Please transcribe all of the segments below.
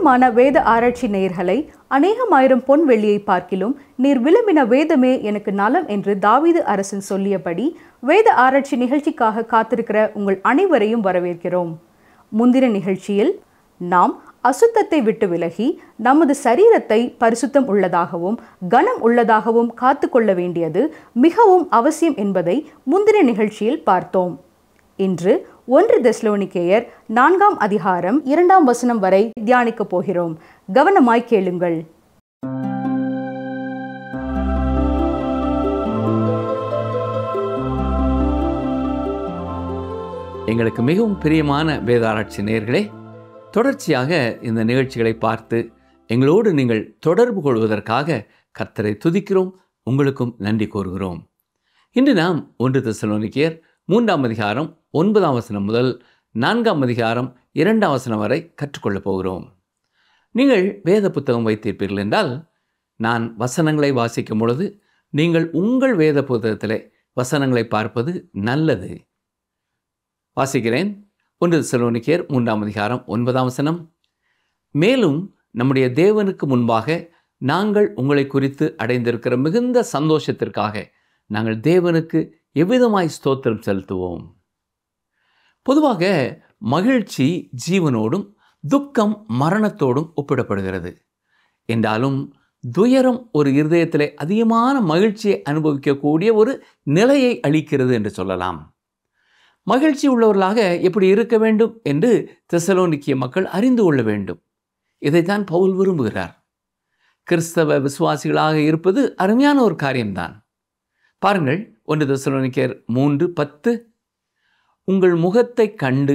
பிரியமான வேத ஆராய்ச்சி நேயர்களை, அநேகமாயிரம் பொன் வெள்ளியை பார்க்கிலும் நீர் விளம்பின வேதமே எனக்கு நலம் என்று தாவீது அரசன் சொல்லியபடி வேத ஆராய்ச்சி நிகழ்ச்சிக்காக காத்திருக்கிற உங்கள் அனைவரையும் வரவேற்கிறோம். முந்தின நிகழ்ச்சியில் நாம் அசுத்தத்தை விட்டு விலகி நமது சரீரத்தை பரிசுத்தம் உள்ளதாகவும் கனம் உள்ளதாகவும் காத்து கொள்ள வேண்டியது மிகவும் அவசியம் என்பதை முந்தின நிகழ்ச்சியில் பார்த்தோம். இன்று 1 தெசலோனிக்கேயர் 4 அதிகாரம் 2 வசனம் வரை தியானிக்க போகிறோம். கவனமாய் கேளுங்கள். எங்களுக்கு மிகவும் பிரியமான வேதாராய்ச்சி நேயர்களே, தொடர்ச்சியாக இந்த நிகழ்ச்சிகளை பார்த்து எங்களோடு நீங்கள் தொடர்பு கொள்வதற்காக கர்த்தரை துதிக்கிறோம். உங்களுக்கும் நன்றி கூறுகிறோம். இன்று நாம் 1 தெசலோனிக்கேயர் 3 அதிகாரம் 9 வசனம் முதல் 4 அதிகாரம் 2 வசனம் வரை கற்றுக்கொள்ளப் போகிறோம். நீங்கள் வேத புத்தகம் வைத்திருப்பீர்கள் என்றால், நான் வசனங்களை வாசிக்கும் பொழுது நீங்கள் உங்கள் வேத புத்தகத்திலே வசனங்களை பார்ப்பது நல்லது. வாசிக்கிறேன். 1 தெசலோனிக்கேயர் 3 அதிகாரம் 9 வசனம். மேலும் நம்முடைய தேவனுக்கு முன்பாக நாங்கள் உங்களை குறித்து அடைந்திருக்கிற மிகுந்த சந்தோஷத்திற்காக நாங்கள் தேவனுக்கு எவ்விதமாய் ஸ்தோத்திரம் செலுத்துவோம். பொதுவாக மகிழ்ச்சி ஜீவனோடும் துக்கம் மரணத்தோடும் ஒப்பிடப்படுகிறது. என்றாலும் துயரம் ஒரு இருதயத்திலே அதிகமான மகிழ்ச்சியை அனுபவிக்கக்கூடிய ஒரு நிலையை அளிக்கிறது என்று சொல்லலாம். மகிழ்ச்சி உள்ளவர்களாக எப்படி இருக்க வேண்டும் என்று தெசலோனிக்கிய மக்கள் அறிந்து கொள்ள வேண்டும். இதைத்தான் பவுல் விரும்புகிறார். கிறிஸ்தவ விசுவாசிகளாக இருப்பது அருமையான ஒரு காரியம்தான். பாருங்கள், 1 தெசலோனிக்கேயர் 3:10. உங்கள் முகத்தை கண்டு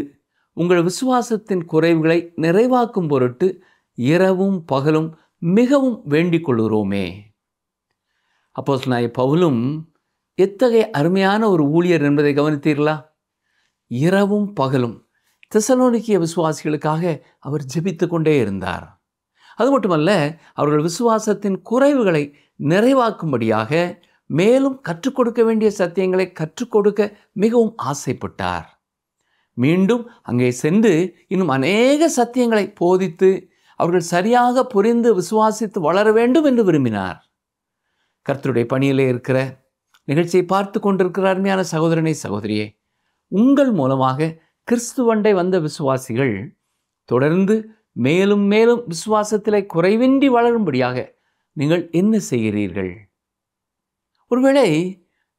உங்கள் விசுவாசத்தின் குறைவுகளை நிறைவாக்கும் பொருட்டு இரவும் பகலும் மிகவும் வேண்டிக் கொள்கிறோமே. அப்போஸ்தலனாகிய பவுலும் எத்தகைய அருமையான ஒரு ஊழியர் என்பதை கவனித்தீர்களா? இரவும் பகலும் தெசலோனிக்கிய விசுவாசிகளுக்காக அவர் ஜெபித்து கொண்டே இருந்தார். அது மட்டுமல்ல, அவர்கள் விசுவாசத்தின் குறைவுகளை நிறைவாக்கும்படியாக மேலும் கற்றுக் கொடுக்க வேண்டிய சத்தியங்களை கற்றுக் கொடுக்க மிகவும் ஆசைப்பட்டார். மீண்டும் அங்கே சென்று இன்னும் அநேக சத்தியங்களை போதித்து அவர்கள் சரியாக புரிந்து விசுவாசித்து வளர வேண்டும் என்று விரும்பினார். கர்த்தருடைய பணியிலே இருக்கிற நிகழ்ச்சியை பார்த்து கொண்டிருக்கிற அருமையான சகோதரனை சகோதரியே, உங்கள் மூலமாக கிறிஸ்துவண்டை வந்த விசுவாசிகள் தொடர்ந்து மேலும் மேலும் விசுவாசத்திலே குறைவின்றி வளரும்படியாக நீங்கள் என்ன செய்கிறீர்கள்? ஒருவேளை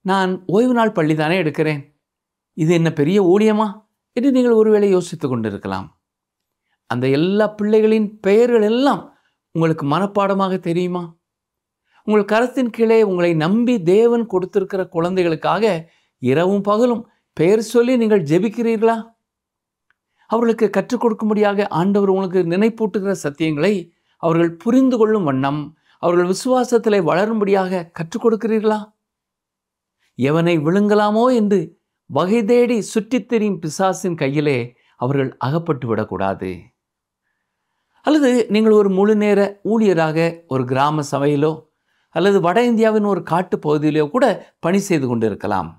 நான் ஓய்வு நாள் பள்ளி தானே எடுக்கிறேன், இது என்ன பெரிய ஊழியமா என்று நீங்கள் ஒருவேளை யோசித்து கொண்டிருக்கலாம். அந்த எல்லா பிள்ளைகளின் பெயர்கள் எல்லாம் உங்களுக்கு மனப்பாடமாக தெரியுமா? உங்கள் கரத்தின் கீழே உங்களை நம்பி தேவன் கொடுத்திருக்கிற குழந்தைகளுக்காக இரவும் பகலும் பெயர் சொல்லி நீங்கள் ஜெபிக்கிறீர்களா? அவர்களுக்கு கற்றுக் கொடுக்கும்படியாக ஆண்டவர் உங்களுக்கு நினைப்பூட்டுகிற சத்தியங்களை அவர்கள் புரிந்து கொள்ளும் வண்ணம் அவர்கள் விசுவாசத்திலே வளரும்படியாக கற்றுக் கொடுக்கிறீர்களா? எவனை விழுங்கலாமோ என்று வகை தேடி சுற்றித் திரியும் பிசாசின் கையிலே அவர்கள் அகப்பட்டு விடக்கூடாது. அல்லது நீங்கள் ஒரு முழு நேர ஊழியராக ஒரு கிராம சபையிலோ அல்லது வட இந்தியாவின் ஒரு காட்டு பகுதியிலோ கூட பணி செய்து கொண்டிருக்கலாம்.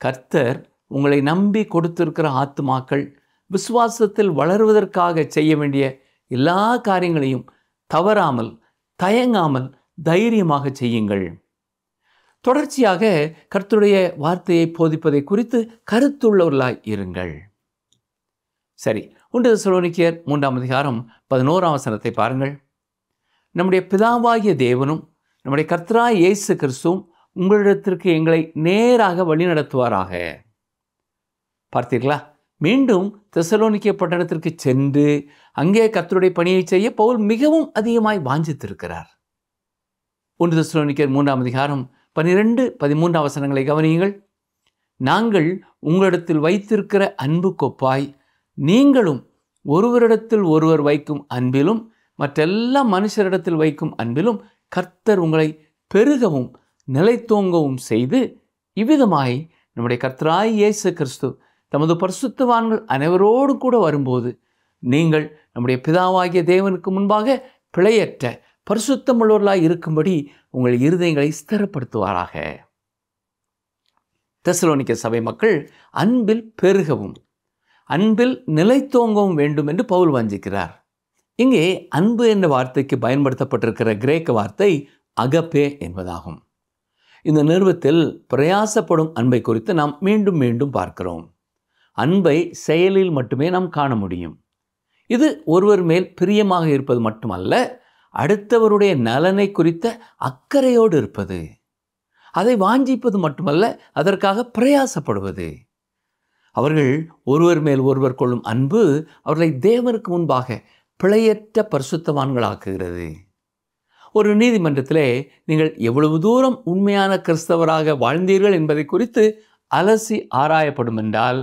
கர்த்தர் உங்களை நம்பி கொடுத்திருக்கிற ஆத்துமாக்கள் விசுவாசத்தில் வளருவதற்காக செய்ய வேண்டிய எல்லா காரியங்களையும் தவறாமல் தயங்காமல் தைரியமாக செய்யுங்கள். தொடர்ச்சியாக கர்த்தருடைய வார்த்தையை போதிப்பதை குறித்து கருத்துள்ளவர்களாய் இருங்கள். சரி, 1 தெசலோனிக்கேயர் 3 அதிகாரம் 11 வசனத்தை பாருங்கள். நம்முடைய பிதாவாகிய தேவனும் நம்முடைய கர்த்தராகிய இயேசு கிறிஸ்துவும் உங்களிடத்திற்கு எங்களை நேராக வழிநடத்துவாராக. பார்த்தீர்களா? மீண்டும் தெசலோனிக்கே பட்டணத்திற்கு சென்று அங்கே கர்த்தருடைய பணியை செய்ய பவுல் மிகவும் அதிகமாய் வாஞ்சித்திருக்கிறார். 1 தெசலோனிக்கேயர் 3 அதிகாரம் 12-13 வசனங்களை கவனியுங்கள். நாங்கள் உங்களிடத்தில் வைத்திருக்கிற அன்பு கொப்பாய் நீங்களும் ஒருவரிடத்தில் ஒருவர் வைக்கும் அன்பிலும் மற்றெல்லா மனுஷரிடத்தில் வைக்கும் அன்பிலும் கர்த்தர் உங்களை பெருகவும் நிலைத்தோங்கவும் செய்து இவ்விதமாய் நம்முடைய கர்த்தராகிய இயேசு கிறிஸ்து தமது பரிசுத்தவான்கள் அனைவரோடு கூட வரும்போது நீங்கள் நம்முடைய பிதாவாகிய தேவனுக்கு முன்பாக பிழையற்ற பரிசுத்தமுள்ளவர்களாய் இருக்கும்படி உங்கள் இருதயங்களை ஸ்திரப்படுத்துவாராக. தெசலோனிக்க சபை மக்கள் அன்பில் பெருகவும் அன்பில் நிலைத்தோங்கவும் வேண்டும் என்று பவுல் வாஞ்சிக்கிறார். இங்கே அன்பு என்ற வார்த்தைக்கு பயன்படுத்தப்பட்டிருக்கிற கிரேக்க வார்த்தை அகப்பே என்பதாகும். இந்த நிறுவத்தில் பிரயாசப்படும் அன்பை குறித்து நாம் மீண்டும் மீண்டும் பார்க்கிறோம். அன்பை செயலில் மட்டுமே நாம் காண முடியும். இது ஒருவர் மேல் பிரியமாக இருப்பது மட்டுமல்ல, அடுத்தவருடைய நலனை குறித்த அக்கறையோடு இருப்பது, அதை வாஞ்சிப்பது மட்டுமல்ல, அதற்காக பிரயாசப்படுவது. அவர்கள் ஒருவர் மேல் ஒருவர் கொள்ளும் அன்பு அவர்களை தேவனுக்கு முன்பாக பிழையற்ற பரிசுத்தவான்களாக்குகிறது. ஒரு நீதிமன்றத்திலே நீங்கள் எவ்வளவு தூரம் உண்மையான கிறிஸ்தவராக வாழ்ந்தீர்கள் என்பதை குறித்து அலசி ஆராயப்படும் என்றால்,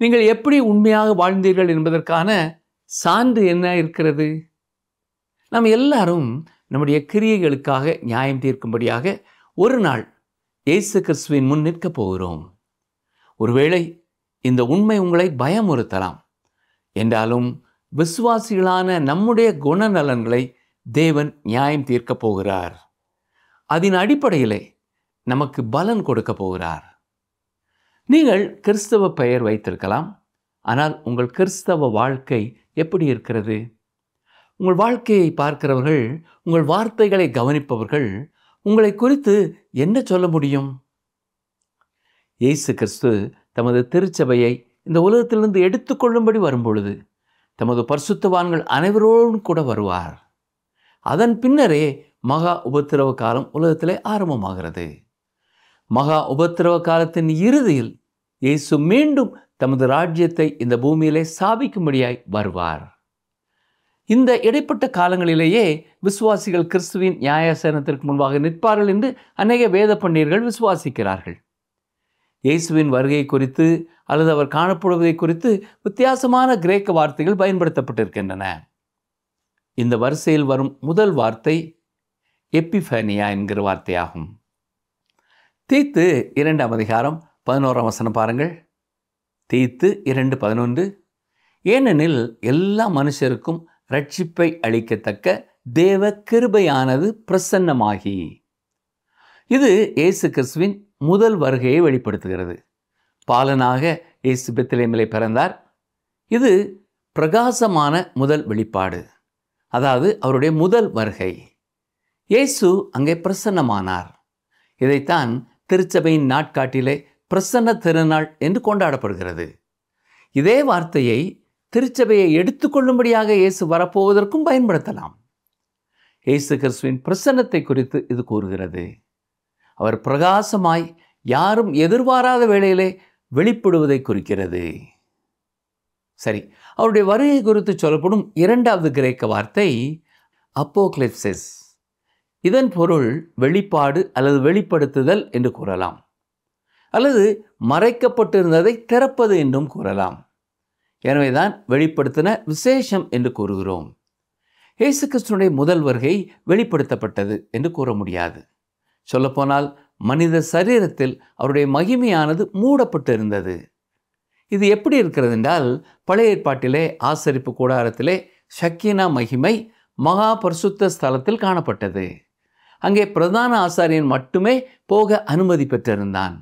நீங்கள் எப்படி உண்மையாக வாழ்ந்தீர்கள் என்பதற்கான சான்று என்ன இருக்கிறது? நாம் எல்லாரும் நம்முடைய கிரியைகளுக்காக நியாயம் தீர்க்கும்படியாக ஒரு நாள் இயேசு கிறிஸ்துவின் முன் நிற்கப் போகிறோம். ஒருவேளை இந்த உண்மை உங்களை பயமுறுத்தலாம். என்றாலும் விசுவாசிகளான நம்முடைய குணநலன்களை தேவன் நியாயம் தீர்க்கப் போகிறார். அதன் அடிப்படையிலே நமக்கு பலன் கொடுக்க போகிறார். நீங்கள் கிறிஸ்தவ பெயர் வைத்திருக்கலாம், ஆனால் உங்கள் கிறிஸ்தவ வாழ்க்கை எப்படி இருக்கிறது? உங்கள் வாழ்க்கையை பார்க்கிறவர்கள், உங்கள் வார்த்தைகளை கவனிப்பவர்கள் உங்களை குறித்து என்ன சொல்ல முடியும்? இயேசு கிறிஸ்து தமது திருச்சபையை இந்த உலகத்திலிருந்து எடுத்துக்கொள்ளும்படி வரும்பொழுது தமது பரிசுத்தவான்கள் அனைவரோடும் கூட வருவார். அதன் பின்னரே மகா உபத்திரவ காலம் உலகத்திலே ஆரம்பமாகிறது. மகா உபத்திரவ காலத்தின் இறுதியில் இயேசு மீண்டும் தமது ராஜ்யத்தை இந்த பூமியிலே ஸ்தாபிக்கும்படியாய் வருவார். இந்த இடைப்பட்ட காலங்களிலேயே விசுவாசிகள் கிறிஸ்துவின் நியாயாசனத்திற்கு முன்பாக நிற்பார்கள் என்று அநேக வேத பண்டிதர்கள் விசுவாசிக்கிறார்கள். இயேசுவின் வருகை குறித்து அல்லது அவர் காணப்படுவதை குறித்து வித்தியாசமான கிரேக்க வார்த்தைகள் பயன்படுத்தப்பட்டிருக்கின்றன. இந்த வரிசையில் வரும் முதல் வார்த்தை எப்பிஃபேனியா என்கிற வார்த்தையாகும். தீத்து 2ஆம் அதிகாரம் 11ஆம் வசனம் பாருங்கள். தீத்து 2:11, ஏனெனில் எல்லா மனுஷருக்கும் ரட்சிப்பை அளிக்கத்தக்க தேவ கிருபையானது பிரசன்னமாகி. இது இயேசு கிறிஸ்துவின் முதல் வருகையை வெளிப்படுத்துகிறது. பாலனாக இயேசு பெத்லகேமிலே பிறந்தார். இது பிரகாசமான முதல் வெளிப்பாடு, அதாவது அவருடைய முதல் வருகை. இயேசு அங்கே பிரசன்னமானார். இதைத்தான் திருச்சபையின் நாட்காட்டிலே பிரசன்ன திருநாள் என்று கொண்டாடப்படுகிறது. இதே வார்த்தையை திருச்சபையை எடுத்துக்கொள்ளும்படியாக இயேசு வரப்போவதற்கும் பயன்படுத்தலாம். இயேசு கிறிஸ்துவின் பிரசன்னத்தை குறித்து இது கூறுகிறது. அவர் பிரகாசமாய் யாரும் எதிர்பாராத வேளையிலே வெளிப்படுவதை குறிக்கிறது. சரி, அவருடைய வருகை குறித்து சொல்லப்படும் 2வது கிரேக்க வார்த்தை அப்போக்லிப்சிஸ். இதன் பொருள் வெளிப்பாடு அல்லது வெளிப்படுத்துதல் என்று கூறலாம், அல்லது மறைக்கப்பட்டிருந்ததை திறப்பது என்றும் கூறலாம். எனவேதான் வெளிப்படுத்தின விசேஷம் என்று கூறுகிறோம். இயேசு கிறிஸ்துவினுடைய முதல் வருகை வெளிப்படுத்தப்பட்டது என்று கூற முடியாது. சொல்லப்போனால் மனித சரீரத்தில் அவருடைய மகிமையானது மூடப்பட்டு இருந்தது. இது எப்படி இருக்கிறது என்றால், பழைய ஏற்பாட்டிலே ஆசரிப்பு கூடாரத்திலே ஷக்கீனா மகிமை மகா பரிசுத்த ஸ்தலத்தில் காணப்பட்டது. அங்கே பிரதான ஆசாரியன் மட்டுமே போக அனுமதி பெற்றிருந்தான்.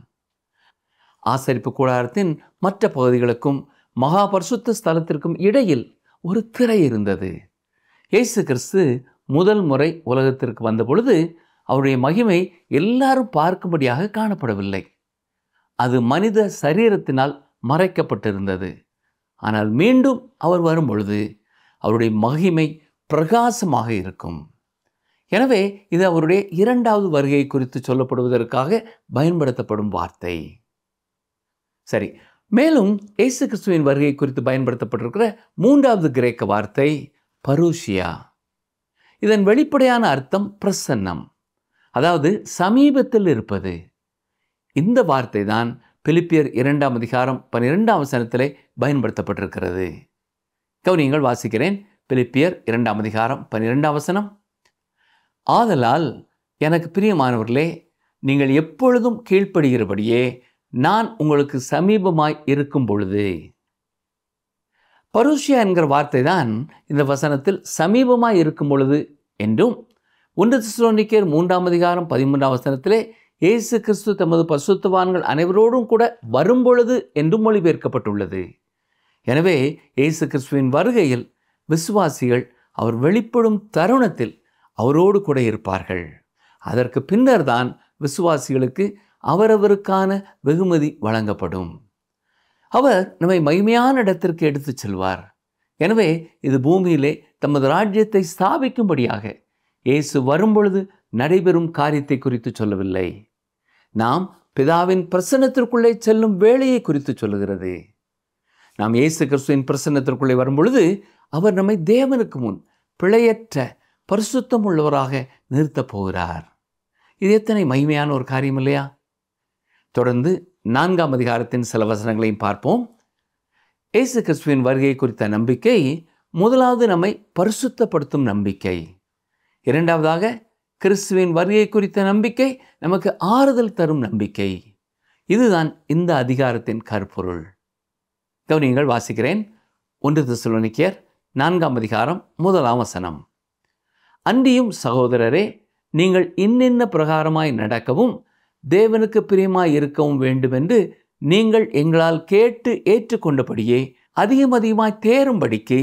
ஆசரிப்பு கூடாரத்தின் மற்ற பகுதிகளுக்கும் மகா பரிசுத்த ஸ்தலத்திற்கும் இடையில் ஒரு திரை இருந்தது. இயேசு கிறிஸ்து முதல் முறை உலகத்திற்கு வந்த பொழுது அவருடைய மகிமை எல்லாரும் பார்க்கும்படியாக காணப்படவில்லை. அது மனித சரீரத்தினால் மறைக்கப்பட்டிருந்தது. ஆனால் மீண்டும் அவர் வரும் பொழுது அவருடைய மகிமை பிரகாசமாக இருக்கும். எனவே இது அவருடைய 2வது வருகை குறித்து சொல்லப்படுவதற்காக பயன்படுத்தப்படும் வார்த்தை. சரி, மேலும் இயேசு கிறிஸ்துவின் வருகை குறித்து பயன்படுத்தப்பட்டிருக்கிற 3வது கிரேக்க வார்த்தை பரூசியா. இதன் வெளிப்படையான அர்த்தம் பிரசன்னம், அதாவது சமீபத்தில் இருப்பது. இந்த வார்த்தை தான் பிலிப்பியர் 2ஆம் அதிகாரம் 12ஆம் வசனத்திலே பயன்படுத்தப்பட்டிருக்கிறது. கவனியங்கள், வாசிக்கிறேன். பிலிப்பியர் 2ஆம் அதிகாரம் 12ஆம் வசனம், ஆதலால் எனக்கு பிரியமானவர்களே, நீங்கள் எப்பொழுதும் கீழ்ப்படுகிறபடியே நான் உங்களுக்கு சமீபமாய் இருக்கும் பொழுது. பரூசியா என்கிற வார்த்தை தான் இந்த வசனத்தில் சமீபமாய் இருக்கும் பொழுது என்றும், 1 தெசலோனிக்கேயர் 3ஆம் அதிகாரம் 13ஆம் வசனத்திலே இயேசு கிறிஸ்து தமது பரிசுத்தவான்கள் அனைவரோடும் கூட வரும்பொழுது என்றும் மொழிபெயர்க்கப்பட்டுள்ளது. எனவே இயேசு கிறிஸ்துவின் வருகையில் விசுவாசிகள் அவர் வெளிப்படும் தருணத்தில் அவரோடு கூட இருப்பார்கள். அதற்கு பின்னர் தான் விசுவாசிகளுக்கு அவரவருக்கான வெகுமதி வழங்கப்படும். அவர் நம்மை மகிமையான இடத்திற்கு எடுத்துச் செல்வார். எனவே இது பூமியிலே தமது ராஜ்யத்தை ஸ்தாபிக்கும்படியாக இயேசு வரும்பொழுது நடைபெறும் காரியத்தை குறித்து சொல்லவில்லை. நாம் பிதாவின் பிரசன்னத்திற்குள்ளே செல்லும் வேளையை குறித்து சொல்லுகிறது. நாம் இயேசு கிறிஸ்துவின் பிரசன்னத்திற்குள்ளே வரும்பொழுது அவர் நம்மை தேவனுக்கு முன் பிழையற்ற பரிசுத்தம் உள்ளவராக நிறுத்தப் போகிறார். இது எத்தனை மகிமையான ஒரு காரியம் இல்லையா? தொடர்ந்து 4ஆம் அதிகாரத்தின் சில வசனங்களையும் பார்ப்போம். இயேசு கிறிஸ்துவின் வருகை குறித்த நம்பிக்கை முதலாவது நம்மை பரிசுத்தப்படுத்தும் நம்பிக்கை. இரண்டாவதாக கிறிஸ்துவின் வருகை குறித்த நம்பிக்கை நமக்கு ஆறுதல் தரும் நம்பிக்கை. இதுதான் இந்த அதிகாரத்தின் கருப்பொருள். கவனியங்கள், வாசிக்கிறேன். 1 தெசலோனிக்கேயர் 4ஆம் அதிகாரம் 1ஆம் வசனம். அன்றியும் சகோதரரே, நீங்கள் இன்னின்ன பிரகாரமாய் நடக்கவும் தேவனுக்கு பிரியமாய் இருக்கவும் வேண்டுமென்று நீங்கள் எங்களால் கேட்டு ஏற்றுக்கொண்டபடியே அதிகமாய் தேரும்படிக்கு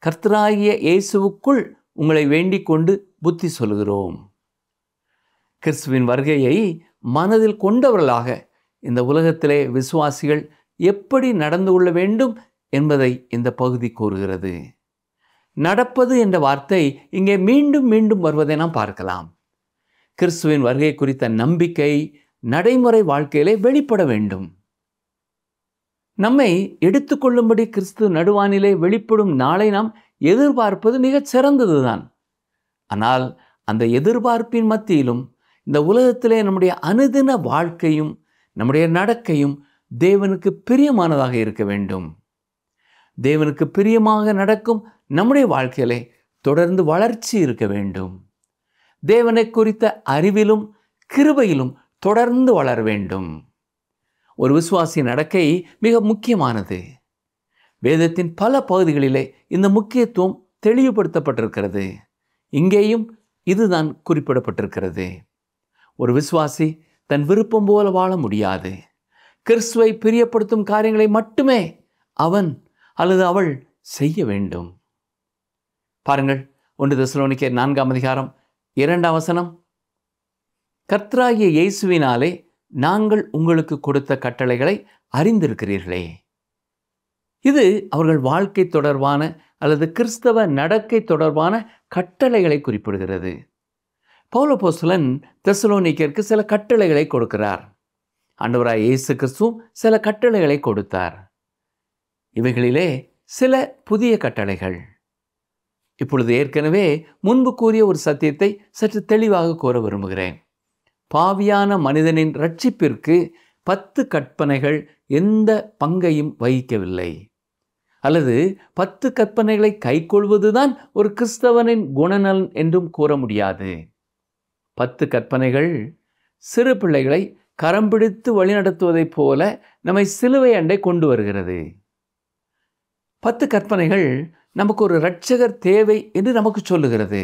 கர்த்தராகிய இயேசுவுக்குள் உங்களை வேண்டிக் கொண்டு புத்தி சொல்கிறோம். கிறிஸ்துவின் வருகையை மனதில் கொண்டவர்களாக இந்த உலகத்திலே விசுவாசிகள் எப்படி நடந்து கொள்ள வேண்டும் என்பதை இந்த பகுதி கூறுகிறது. நடப்பது என்ற வார்த்தை இங்கே மீண்டும் மீண்டும் வருவதை நாம் பார்க்கலாம். கிறிஸ்துவின் வருகை குறித்த நம்பிக்கை நடைமுறை வாழ்க்கையிலே வெளிப்பட வேண்டும். நம்மை எடுத்துக்கொள்ளும்படி கிறிஸ்து நடுவானிலே வெளிப்படும் நாளை நாம் எதிர்பார்ப்பது மிகச் சிறந்ததுதான். ஆனால் அந்த எதிர்பார்ப்பின் மத்தியிலும் இந்த உலகத்திலே நம்முடைய அனுதின வாழ்க்கையும் நம்முடைய நடக்கையும் தேவனுக்கு பிரியமானதாக இருக்க வேண்டும். தேவனுக்கு பிரியமாக நடக்கும் நம்முடைய வாழ்க்கையிலே தொடர்ந்து வளர்ச்சி இருக்க வேண்டும். தேவனை குறித்த அறிவிலும் கிருபையிலும் தொடர்ந்து வளர வேண்டும். ஒரு விசுவாசி நடக்கை மிக முக்கியமானது. வேதத்தின் பல பகுதிகளிலே இந்த முக்கியத்துவம் தெளிவுபடுத்தப்பட்டிருக்கிறது. இங்கேயும் இதுதான் குறிப்பிடப்பட்டிருக்கிறது. ஒரு விசுவாசி தன் விருப்பம் போல வாழ முடியாது. கிறிஸ்துவை பிரியப்படுத்தும் காரியங்களை மட்டுமே அவன் அல்லது அவள் செய்ய வேண்டும். பாருங்கள், 1 தெசலோனிக்கேயர் 4ஆம் அதிகாரம் 2ஆம் வசனம். கர்த்தராகிய இயேசுவினாலே நாங்கள் உங்களுக்கு கொடுத்த கட்டளைகளை அறிந்திருக்கிறீர்களே. இது அவர்கள் வாழ்க்கை தொடர்பான அல்லது கிறிஸ்தவ நடக்கை தொடர்பான கட்டளைகளை குறிப்பிடுகிறது. பவுல் அப்போஸ்தலன் தெசலோனிக்கேயருக்கு சில கட்டளைகளை கொடுக்கிறார். ஆண்டவராய் இயேசு கிறிஸ்துவும் சில கட்டளைகளை கொடுத்தார். இவைகளிலே சில புதிய கட்டளைகள். இப்பொழுது ஏற்கனவே முன்பு கூறிய ஒரு சத்தியத்தை சற்று தெளிவாக கூற விரும்புகிறேன். பாவியான மனிதனின் ரட்சிப்பிற்கு 10 கற்பனைகள் எந்த பங்கையும் வகிக்கவில்லை. அல்லது 10 கற்பனைகளை கைக்கொள்வதுதான் ஒரு கிறிஸ்தவனின் குணநலன் என்றும் கூற முடியாது. 10 கற்பனைகள் சிறு பிள்ளைகளை கரம் பிடித்து வழிநடத்துவதைப் போல நம்மை சிலுவை அண்டை கொண்டு வருகிறது. 10 கற்பனைகள் நமக்கு ஒரு இரட்சகர் தேவை என்று நமக்கு சொல்லுகிறது.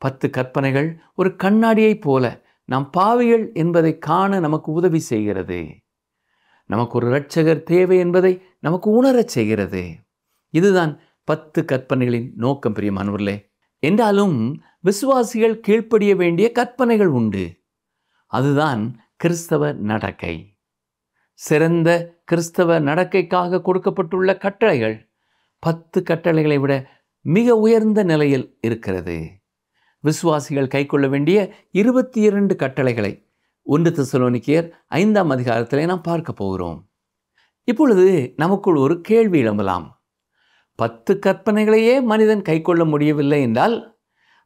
10 கற்பனைகள் ஒரு கண்ணாடியைப் போல நாம் பாவிகள் என்பதை காண நமக்கு உதவி செய்கிறது. நமக்கு ஒரு இரட்சகர் தேவை என்பதை நமக்கு உணரச் செய்கிறது. இதுதான் 10 கற்பனைகளின் நோக்கம், பிரியமானவர்களே. என்றாலும் விசுவாசிகள் கீழ்ப்படிய வேண்டிய கற்பனைகள் உண்டு. அதுதான் கிறிஸ்தவ நடக்கை. சிறந்த கிறிஸ்தவ நடக்கைக்காக கொடுக்கப்பட்டுள்ள கட்டளைகள் 10 கட்டளைகளை விட மிக உயர்ந்த நிலையில் இருக்கிறது. விசுவாசிகள் கைக்கொள்ள வேண்டிய 22 கட்டளைகளை 1 தெசலோனிக்கேயர் 5ஆம் அதிகாரத்திலே நாம் பார்க்க போகிறோம். இப்பொழுது நமக்குள் ஒரு கேள்வி எழும்பலாம். 10 கற்பனைகளையே மனிதன் கைக்கொள்ள முடியவில்லை என்றால்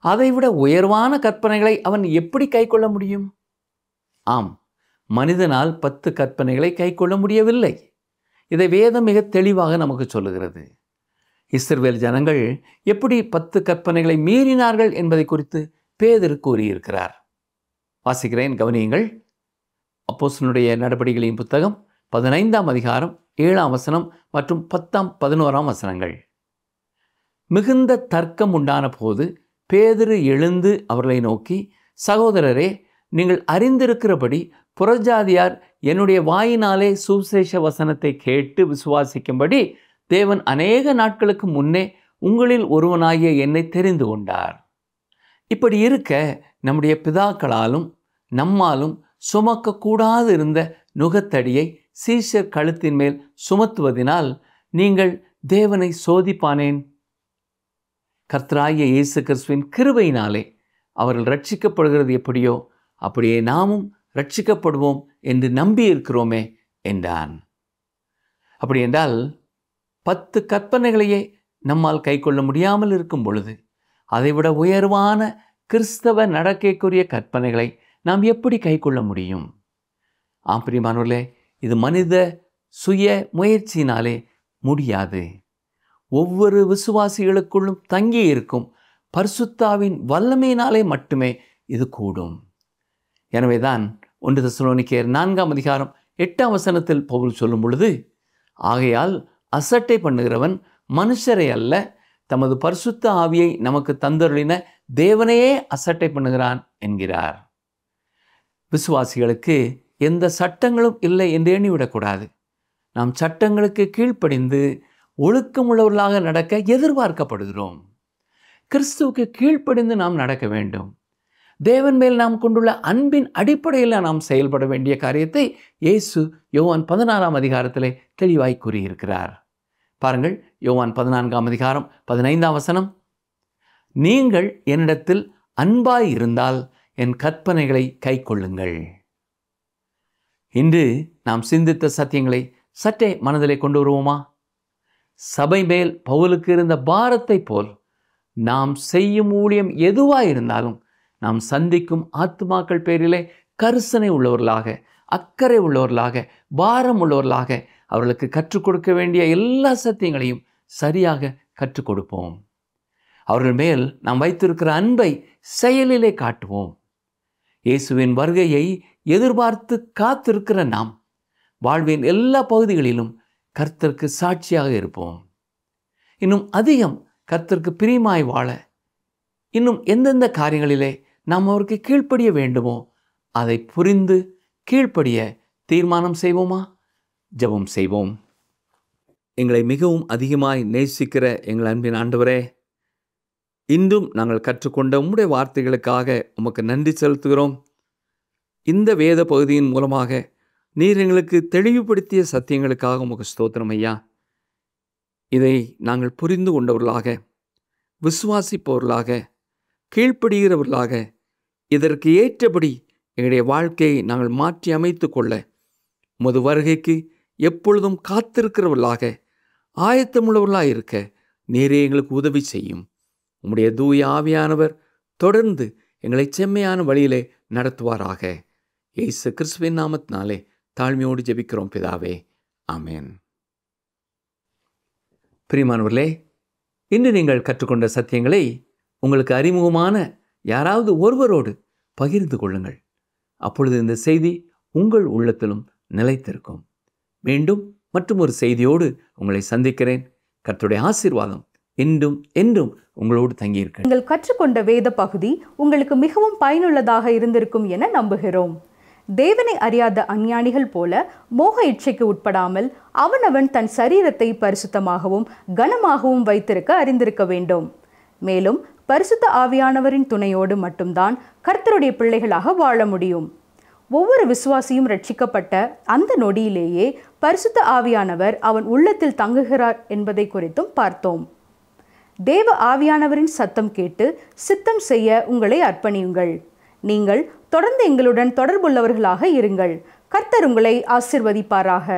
அதைவிட உயர்வான கற்பனைகளை அவன் எப்படி கைக்கொள்ள முடியும்? ஆம், மனிதனால் 10 கற்பனைகளை கைக்கொள்ள முடியவில்லை. இதை வேதம் மிக தெளிவாக நமக்கு சொல்லுகிறது. இஸ்ரவேல் ஜனங்கள் எப்படி 10 கற்பனைகளை மீறினார்கள் என்பதை குறித்து பேதுரு கூறியிருக்கிறார். வாசிக்கிறேன், கவனியுங்கள். அப்போஸ்தலனுடைய நடபடிகளின் புத்தகம் 15ஆம் அதிகாரம் 7ஆம் வசனம் மற்றும் 10ஆம் 11ஆம் வசனங்கள். மிகுந்த தர்க்கம் உண்டான போது பேதுரு எழுந்து அவர்களை நோக்கி, சகோதரரே, நீங்கள் அறிந்திருக்கிறபடி புறஜாதியார் என்னுடைய வாயினாலே சுவிசேஷ வசனத்தை கேட்டு விசுவாசிக்கும்படி தேவன் அநேக நாட்களுக்கு முன்னே உங்களில் ஒருவனாகிய என்னை தெரிந்து கொண்டார். இப்படி இருக்க நம்முடைய பிதாக்களாலும் நம்மாலும் சுமக்கக்கூடாது இருந்த நுகத்தடியை சீஷர் கழுத்தின் மேல் சுமத்துவதினால் நீங்கள் தேவனை சோதிப்பானேன்? கர்த்தராகிய இயேசு கிறிஸ்துவின் கிருபையினாலே அவர்கள் ரட்சிக்கப்படுகிறது எப்படியோ அப்படியே நாமும் ரட்சிக்கப்படுவோம் என்று நம்பியிருக்கிறோமே என்றான். அப்படி என்றால் 10 கற்பனைகளையே நம்மால் கைக்கொள்ள முடியாமல் இருக்கும் பொழுது அதைவிட உயர்வான கிறிஸ்தவ நடக்கைக்குரிய கற்பனைகளை நாம் எப்படி கைக்கொள்ள முடியும்? பிரியமானவர்களே, இது மனித சுய முயற்சியினாலே முடியாது. ஒவ்வொரு விசுவாசிகளுக்குள்ளும் தங்கி இருக்கும் பரிசுத்தாவின் வல்லமையினாலே மட்டுமே இது கூடும். எனவேதான் 1 தெசலோனிக்கேயர் 4ஆம் அதிகாரம் 8ஆம் வசனத்தில் பவுல் சொல்லும் பொழுது, ஆகையால் அசட்டை பண்ணுகிறவன் மனுஷரை அல்ல, தமது பரிசுத்த ஆவியை நமக்கு தந்தருளின தேவனையே அசட்டை பண்ணுகிறான் என்கிறார். விசுவாசிகளுக்கு எந்த சட்டங்களும் இல்லை என்று எண்ணிவிடக்கூடாது. நாம் சட்டங்களுக்கு கீழ்ப்படிந்து ஒழுக்கமுள்ளவர்களாக நடக்க எதிர்பார்க்கப்படுகிறோம். கிறிஸ்துவுக்கு கீழ்ப்படிந்து நாம் நடக்க வேண்டும். தேவன் மேல் நாம் கொண்டுள்ள அன்பின் அடிப்படையில் நாம் செயல்பட வேண்டிய காரியத்தை இயேசு யோவான் 16ஆம் அதிகாரத்திலே தெளிவாய் கூறியிருக்கிறார். பாருங்கள், யோவான் 14ஆம் அதிகாரம் 15ஆம் வசனம், நீங்கள் என்னிடத்தில் அன்பாய் இருந்தால் என் கற்பனைகளை கைக்கொள்ளுங்கள். இன்று நாம் சிந்தித்த சத்தியங்களை சற்றே மனதிலே கொண்டு வருவோமா? சபை மேல் பவுலுக்கு இருந்த பாரத்தை போல் நாம் செய்யும் ஊழியம் எதுவாயிருந்தாலும் நாம் சந்திக்கும் ஆத்துமாக்கள் பேரிலே கரிசனை உள்ளவர்களாக, அக்கறை உள்ளவர்களாக, பாரம் உள்ளவர்களாக அவர்களுக்கு கற்றுக் கொடுக்க வேண்டிய எல்லா சத்தியங்களையும் சரியாக கற்றுக் கொடுப்போம். அவர்கள் மேல் நாம் வைத்திருக்கிற அன்பை செயலிலே காட்டுவோம். இயேசுவின் வருகையை எதிர்பார்த்து காத்திருக்கிற நாம் வாழ்வின் எல்லா பகுதிகளிலும் கர்த்தருக்கு சாட்சியாக இருப்போம். இன்னும் அதிகம் கர்த்தருக்கு பிரியமாய் வாழ இன்னும் எந்தெந்த காரியங்களிலே நாம் அவருக்கு கீழ்ப்படிய வேண்டுமோ அதை புரிந்து கீழ்ப்படிய தீர்மானம் செய்வோமா? ஜெபம் செய்வோம். எங்களை மிகவும் அதிகமாய் நேசிக்கிற எங்கள் அன்பின் ஆண்டவரே, இன்றும் நாங்கள் கற்றுக்கொண்ட உம்முடைய வார்த்தைகளுக்காக உமக்கு நன்றி செலுத்துகிறோம். இந்த வேத பகுதியின் மூலமாக நீர் எங்களுக்கு தெளிவுபடுத்திய சத்தியங்களுக்காக உமக்கு ஸ்தோத்திரம் ஐயா. இதை நாங்கள் புரிந்து கொண்டவர்களாக, விசுவாசிப்பவர்களாக, கீழ்ப்படுகிறவர்களாக, இதற்கு ஏற்றபடி எங்களுடைய வாழ்க்கையை நாங்கள் மாற்றி அமைத்து கொள்ள உமது வருகைக்கு எப்பொழுதும் காத்திருக்கிறவர்களாக, ஆயத்தமுள்ளவர்களாக இருக்க நீரே எங்களுக்கு உதவி செய்யும். உம்முடைய தூய ஆவியானவர் தொடர்ந்து எங்களை செம்மையான வழியிலே நடத்துவாராக. இயேசு கிறிஸ்துவின் நாமத்தினாலே தாழ்மையோடு ஜெபிக்கிறோம் பிதாவே, ஆமென். பிரியமானவர்களே, இன்று நீங்கள் கற்றுக்கொண்ட சத்தியங்களை உங்களுக்கு அறிமுகமான யாராவது ஒருவரோடு பகிர்ந்து கொள்ளுங்கள். அப்பொழுது இந்த செய்தி உங்கள் உள்ளத்திலும் நிலைத்திருக்கும். மீண்டும் மற்றும் ஒரு செய்தியோடு உங்களை சந்திக்கிறேன். கர்த்தருடைய ஆசீர்வாதம் என்றும் என்றும் உங்களோடு தங்கியிருக்க. நீங்கள் கற்றுக்கொண்ட வேத பகுதி உங்களுக்கு மிகவும் பயனுள்ளதாக இருந்திருக்கும் என நம்புகிறோம். தேவனை அறியாத அஞ்ஞானிகள் போல மோக இச்சைக்கு உட்படாமல் அவனவன் தன் சரீரத்தை பரிசுத்தமாகவும் கனமாகவும் வைத்திருக்க அறிந்திருக்க வேண்டும். மேலும் பரிசுத்த ஆவியானவரின் துணையோடு மட்டும்தான் கர்த்தருடைய பிள்ளைகளாக வாழ முடியும். ஒவ்வொரு விசுவாசியும் ரட்சிக்கப்பட்ட அந்த நொடியிலேயே பரிசுத்த ஆவியானவர் அவன் உள்ளத்தில் தங்குகிறார் என்பதை குறித்தும் பார்த்தோம். தேவ ஆவியானவரின் சத்தம் கேட்டு சித்தம் செய்ய உங்களை அர்ப்பணியுங்கள். நீங்கள் தொடர்ந்து எங்களுடன் தொடர்புள்ளவர்களாக இருங்கள். கர்த்தர் உங்களை ஆசீர்வதிப்பாராக.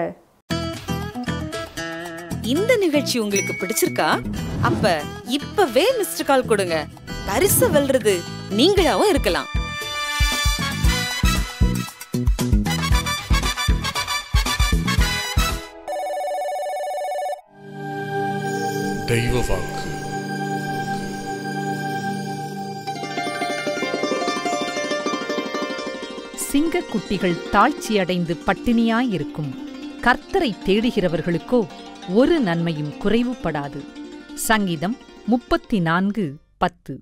இந்த நிகழ்ச்சி உங்களுக்கு பிடிச்சிருக்கா? அப்ப இப்பவே மிஸ்டர் கால் கொடுங்க. பரிசு வெல்றது நீங்களாவும் இருக்கலாம். தெய்வ வாக்கு. சிங்கக்குட்டிகள் தாழ்ச்சியடைந்து பட்டினியாயிருக்கும். கர்த்தரை தேடுகிறவர்களுக்கோ ஒரு நன்மையும் குறைவுபடாது. சங்கீதம் 34:10.